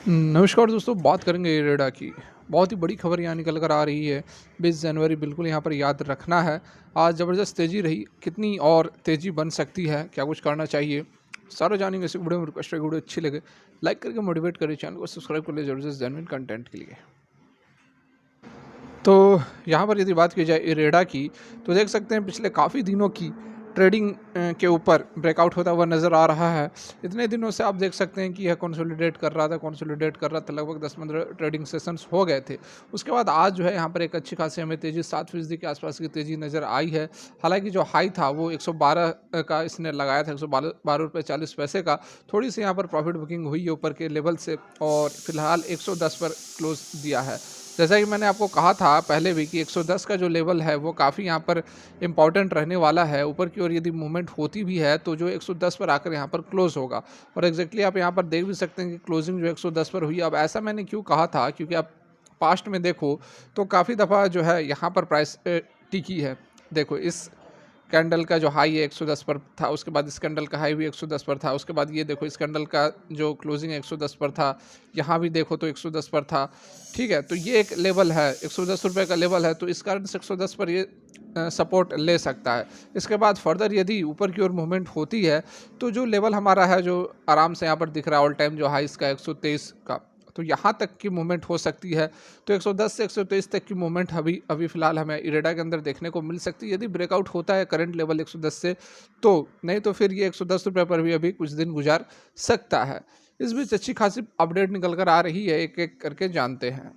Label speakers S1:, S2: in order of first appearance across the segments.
S1: नमस्कार दोस्तों, बात करेंगे इरेडा की। बहुत ही बड़ी खबर यहाँ निकल कर आ रही है। 20 जनवरी बिल्कुल यहाँ पर याद रखना है। आज ज़बरदस्त तेज़ी रही, कितनी और तेज़ी बन सकती है, क्या कुछ करना चाहिए, सारा जानेंगे इस वीडियो में। रिक्वेस्ट है, वीडियो अच्छी लगे लाइक करके मोटिवेट करें, चैनल को सब्सक्राइब कर ले ज़बरदस्त जेन्युइन कंटेंट के लिए। तो यहाँ पर यदि बात की जाए इरेडा की, तो देख सकते हैं पिछले काफ़ी दिनों की ट्रेडिंग के ऊपर ब्रेकआउट होता हुआ नज़र आ रहा है। इतने दिनों से आप देख सकते हैं कि यह कंसोलिडेट कर रहा था, लगभग 10-15 ट्रेडिंग सेशंस हो गए थे। उसके बाद आज जो है यहाँ पर एक अच्छी खासी हमें तेज़ी 7% के आसपास की तेज़ी नज़र आई है। हालांकि जो हाई था वो 112 का इसने लगाया था, 112.40 रुपये का। थोड़ी सी यहाँ पर प्रॉफिट बुकिंग हुई है ऊपर के लेवल से और फिलहाल 110 पर क्लोज दिया है। जैसा कि मैंने आपको कहा था पहले भी कि 110 का जो लेवल है वो काफ़ी यहाँ पर इम्पॉर्टेंट रहने वाला है। ऊपर की ओर यदि मूवमेंट होती भी है तो जो 110 पर आकर यहाँ पर क्लोज होगा। और एग्जैक्टली आप यहाँ पर देख भी सकते हैं कि क्लोजिंग जो 110 पर हुई। अब ऐसा मैंने क्यों कहा था, क्योंकि आप पास्ट में देखो तो काफ़ी दफ़ा जो है यहाँ पर प्राइस टिकी है। देखो इस कैंडल का जो हाई है 110 पर था, उसके बाद इस कैंडल का हाई भी 110 पर था, उसके बाद ये देखो इस कैंडल का जो क्लोजिंग 110 पर था, यहाँ भी देखो तो 110 पर था। ठीक है, तो ये एक लेवल है, 110 रुपये का लेवल है, तो इस कारण से 110 पर ये सपोर्ट ले सकता है। इसके बाद फर्दर यदि ऊपर की ओर मूवमेंट होती है तो जो लेवल हमारा है, जो आराम से यहाँ पर दिख रहा है ऑल टाइम जो हाई इसका 123 का, तो यहाँ तक की मूवमेंट हो सकती है। तो 110 से 123 तक की मूवमेंट अभी अभी फिलहाल हमें इरेडा के अंदर देखने को मिल सकती है। यदि ब्रेकआउट होता है करंट लेवल 110 से, तो नहीं तो फिर ये 110 रुपये पर भी अभी कुछ दिन गुजार सकता है। इस बीच अच्छी खासी अपडेट निकल कर आ रही है, एक एक करके जानते हैं।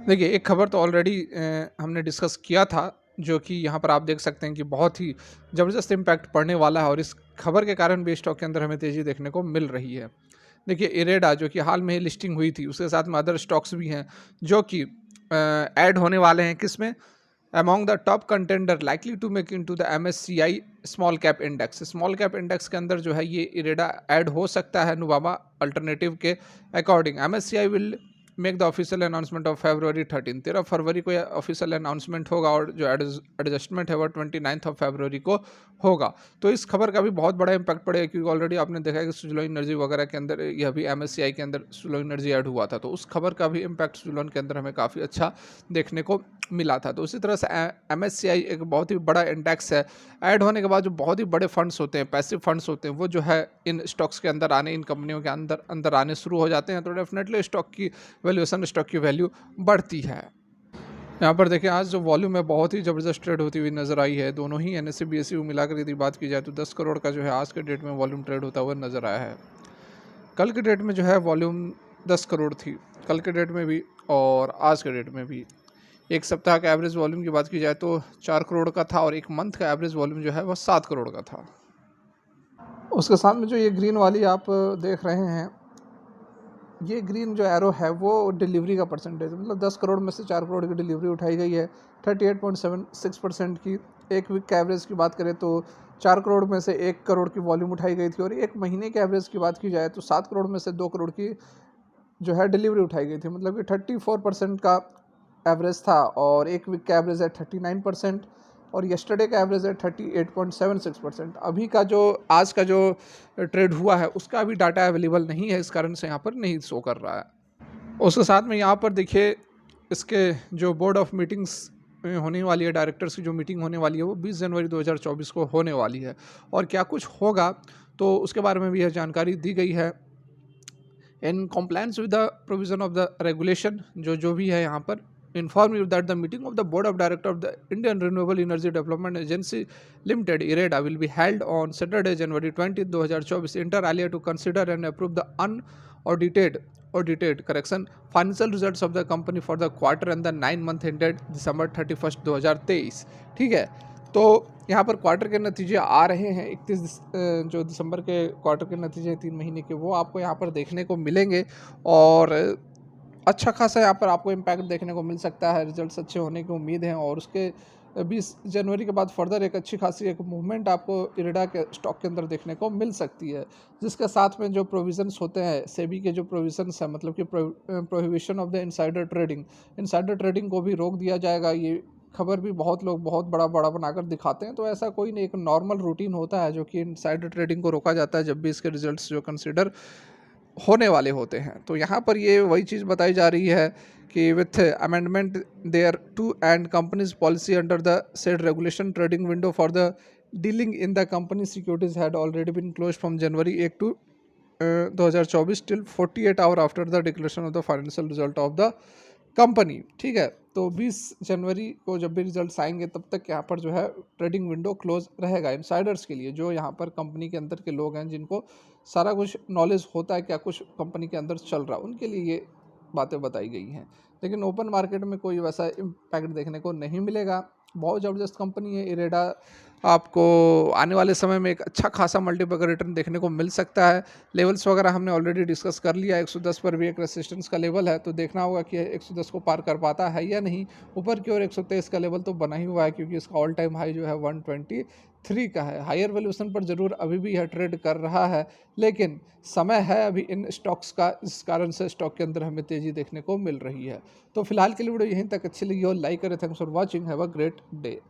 S1: देखिए, एक खबर तो ऑलरेडी हमने डिस्कस किया था, जो कि यहाँ पर आप देख सकते हैं कि बहुत ही ज़बरदस्त इम्पैक्ट पड़ने वाला है और इस खबर के कारण भी स्टॉक के अंदर हमें तेज़ी देखने को मिल रही है। देखिए, इरेडा जो कि हाल में ही लिस्टिंग हुई थी, उसके साथ में अदर स्टॉक्स भी हैं जो कि ऐड होने वाले हैं। किसमें? Among the top contender likely to make into the MSCI small cap index. Small cap index के अंदर जो है ये इरेडा ऐड हो सकता है नुवामा अल्टरनेटिव के according. MSCI will make the official announcement of February 13। 13 फरवरी को ऑफिशियल अनाउंसमेंट होगा और जो एडजस्टमेंट है वो 29 फरवरी को होगा। तो इस खबर का भी बहुत बड़ा इंपैक्ट पड़ेगा, क्योंकि ऑलरेडी आपने देखा है कि सुजुलॉन एनर्जी वगैरह के अंदर यह भी एमएससीआई के अंदर सुजुलॉन एनर्जी ऐड हुआ था, तो उस खबर का भी इम्पैक्ट सुजुलॉन के अंदर हमें काफ़ी अच्छा देखने को मिला था। तो उसी तरह से एमएससीआई एक बहुत ही बड़ा इंडेक्स है। ऐड होने के बाद जो बहुत ही बड़े फंड्स होते हैं, पैसिव फंड्स होते हैं, वो जो है इन स्टॉक्स के अंदर आने, इन कंपनियों के अंदर अंदर आने शुरू हो जाते हैं। तो डेफिनेटली स्टॉक की वैल्यूएशन, स्टॉक की वैल्यू बढ़ती है। यहाँ पर देखिए, आज जो वॉल्यूम है बहुत ही ज़बरदस्त ट्रेड होती हुई नजर आई है। दोनों ही एनएससी बीएसयू मिलाकर यदि बात की जाए तो 10 करोड़ का जो है आज के डेट में वॉल्यूम ट्रेड होता हुआ नजर आया है। कल के डेट में जो है वॉल्यूम 10 करोड़ थी, कल के डेट में भी और आज के डेट में भी। एक सप्ताह का एवरेज वॉल्यूम की बात की जाए तो 4 करोड़ का था और एक मंथ का एवरेज वॉल्यूम जो है वह 7 करोड़ का था। उसके साथ में जो ये ग्रीन वाली आप देख रहे हैं, ये ग्रीन जो एरो है वो डिलीवरी का परसेंटेज, मतलब 10 करोड़ में से 4 करोड़ की डिलीवरी उठाई गई है। 38.76% की। एक वीक का एवरेज की बात करें तो 4 करोड़ में से 1 करोड़ की वॉल्यूम उठाई गई थी, और एक महीने के एवरेज की बात की जाए तो 7 करोड़ में से 2 करोड़ की जो है डिलीवरी उठाई गई थी। मतलब कि 34% का एवरेज था, और एक वीक का एवरेज है 39%, और येस्टरडे का एवरेज है 38.76%। अभी का जो आज का जो ट्रेड हुआ है उसका अभी डाटा अवेलेबल नहीं है, इस कारण से यहाँ पर नहीं शो कर रहा है। उसके साथ में यहाँ पर देखिए, इसके जो बोर्ड ऑफ मीटिंग्स होने वाली है, डायरेक्टर्स की जो मीटिंग होने वाली है वो 20 जनवरी 2024 को होने वाली है। और क्या कुछ होगा तो उसके बारे में भी यह जानकारी दी गई है। इन compliance with the provision of the regulation, जो भी है यहाँ पर, inform you that the meeting of the board of director of the Indian Renewable Energy Development Agency Limited IREDA will be held on Saturday January 20, 2024 inter alia to consider and approve the audited correction financial results of the company for the quarter and the 9 month ended December 31st 2023। ठीक है, तो यहाँ पर quarter के नतीजे आ रहे हैं 31 जो दिसंबर के क्वार्टर के नतीजे 3 महीने के, वो आपको यहाँ पर देखने को मिलेंगे। और अच्छा खासा यहाँ पर आपको इम्पैक्ट देखने को मिल सकता है, रिजल्ट्स अच्छे होने की उम्मीद है। और उसके 20 जनवरी के बाद फर्दर एक अच्छी खासी एक मूवमेंट आपको इरेडा के स्टॉक के अंदर देखने को मिल सकती है, जिसके साथ में जो प्रोविजंस होते हैं सेबी के, जो प्रोविजंस है, मतलब कि prohibition of the insider trading को भी रोक दिया जाएगा। ये खबर भी बहुत लोग बहुत बड़ा बड़ा बनाकर दिखाते हैं, तो ऐसा कोई नहीं, एक नॉर्मल रूटीन होता है जो कि इनसाइडर ट्रेडिंग को रोका जाता है जब भी इसके रिजल्ट्स जो कंसिडर होने वाले होते हैं। तो यहाँ पर ये वही चीज़ बताई जा रही है कि with amendment thereto and companies policy under the said regulation trading window for the dealing in the company securities had already been close from January 1 to 2024 till 48 hour after the declaration of the financial result of the company. ठीक है, तो 20 जनवरी को जब भी results आएंगे तब तक यहाँ पर जो है ट्रेडिंग विंडो क्लोज रहेगा इनसाइडर्स के लिए, जो यहाँ पर कंपनी के अंदर के लोग हैं जिनको सारा कुछ नॉलेज होता है क्या कुछ कंपनी के अंदर चल रहा है, उनके लिए ये बातें बताई गई हैं। लेकिन ओपन मार्केट में कोई वैसा इम्पैक्ट देखने को नहीं मिलेगा। बहुत ज़बरदस्त कंपनी है इरेडा, आपको आने वाले समय में एक अच्छा खासा मल्टीपल रिटर्न देखने को मिल सकता है। लेवल्स वगैरह हमने ऑलरेडी डिस्कस कर लिया, 110 पर भी एक रेसिस्टेंस का लेवल है, तो देखना होगा कि 110 को पार कर पाता है या नहीं। ऊपर की ओर 123 का लेवल तो बना ही हुआ है क्योंकि इसका ऑल टाइम हाई जो है 123 का है। हायर वैल्यूएशन पर जरूर अभी भी यह ट्रेड कर रहा है, लेकिन समय है अभी इन स्टॉक्स का, इस कारण से स्टॉक के अंदर हमें तेज़ी देखने को मिल रही है। तो फिलहाल के लिए वीडियो यहीं तक अच्छी लगी हो लाइक करें। Thanks for watching, have a great day.